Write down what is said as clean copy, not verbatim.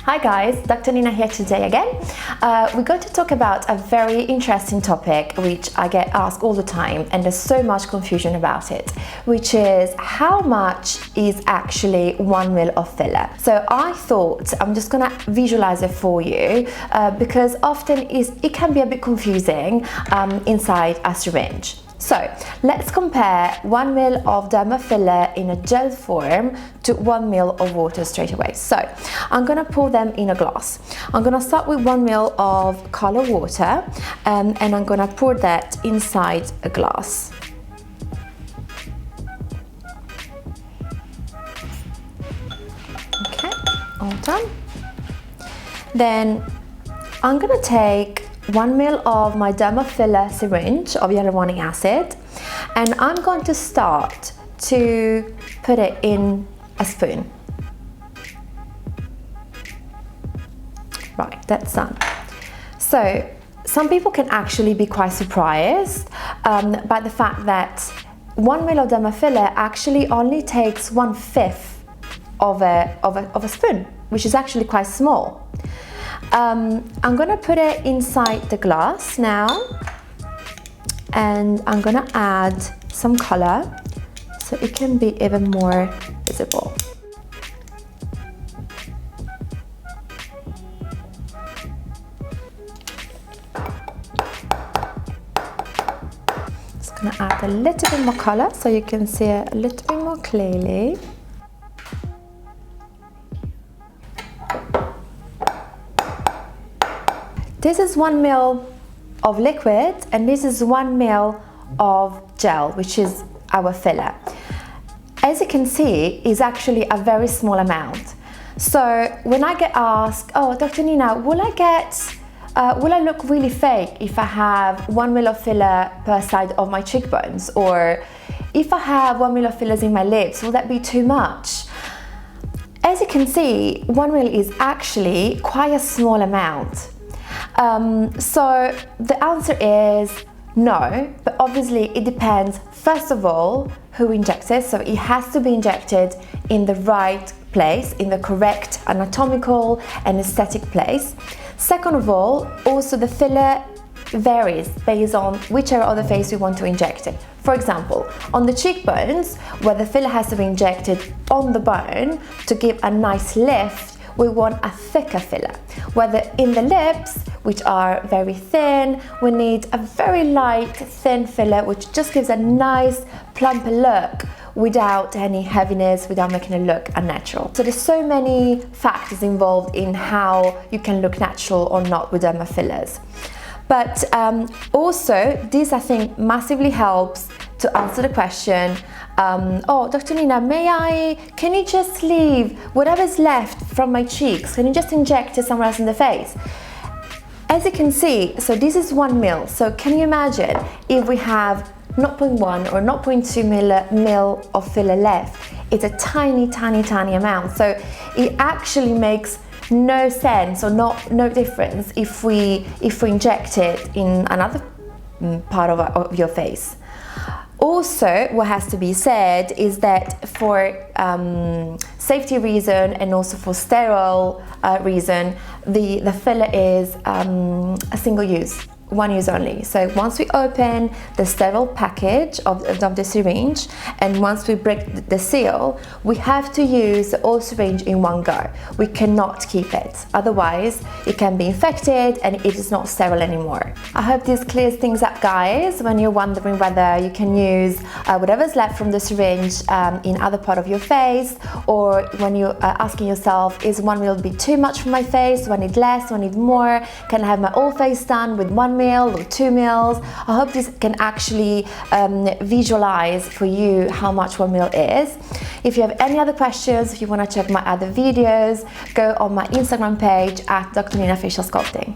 Hi guys, Dr. Nina here today again. We're going to talk about a very interesting topic which I get asked all the time, and there's so much confusion about it, which is how much is actually 1 ml of filler. So I thought I'm just gonna visualize it for you because often it can be a bit confusing inside a syringe. So let's compare 1 ml of derma filler in a gel form to 1 ml of water straight away. So I'm gonna pour them in a glass. I'm gonna start with 1 ml of color water and I'm gonna pour that inside a glass. Okay, all done. Then I'm gonna take 1 ml of my derma filler syringe of hyaluronic acid, and I'm going to start to put it in a spoon. Right, that's done. So some people can actually be quite surprised by the fact that 1 ml of derma filler actually only takes 1/5 of a spoon, which is actually quite small. I'm gonna put it inside the glass now, and I'm gonna add some color so it can be even more visible. Just gonna add a little bit more color so you can see it a little bit more clearly. This is 1 ml of liquid and this is 1 ml of gel, which is our filler. As you can see, it's actually a very small amount. So when I get asked, oh, Dr. Nina, will I look really fake if I have 1 ml of filler per side of my cheekbones? Or if I have 1 ml of fillers in my lips, will that be too much? As you can see, 1 ml is actually quite a small amount. So the answer is no, but obviously it depends, first of all, who injects it. So it has to be injected in the right place, in the correct anatomical and aesthetic place. Second of all, also the filler varies based on which area of the face we want to inject it. For example, on the cheekbones, where the filler has to be injected on the bone to give a nice lift, we want a thicker filler. Whether in the lips, which are very thin, we need a very light, thin filler, which just gives a nice, plumper look without any heaviness, without making it look unnatural. So there's so many factors involved in how you can look natural or not with derma fillers. But also, this I think massively helps to answer the question, oh, Dr. Nina, can you just leave whatever's left from my cheeks? Can you just inject it somewhere else in the face? As you can see, so this is 1 ml. So can you imagine if we have 0.1 or 0.2 ml of filler left? It's a tiny, tiny, tiny amount. So it actually makes no sense or no difference if we inject it in another part of your face. Also, what has to be said is that for safety reason and also for sterile reason, the filler is a single use, 1 use only. So once we open the sterile package of the syringe and once we break the seal, we have to use the whole syringe in one go. We cannot keep it, otherwise it can be infected and it is not sterile anymore. I hope this clears things up, guys, when you're wondering whether you can use whatever's left from the syringe in other part of your face, or when you're asking yourself, is 1 ml be too much for my face? Do I need less? Do I need more? Can I have my whole face done with 1 ml or 2 ml? I hope this can actually visualize for you how much 1 ml is. If you have any other questions, if you want to check my other videos, go on my Instagram page at Dr. Nina Facial Sculpting.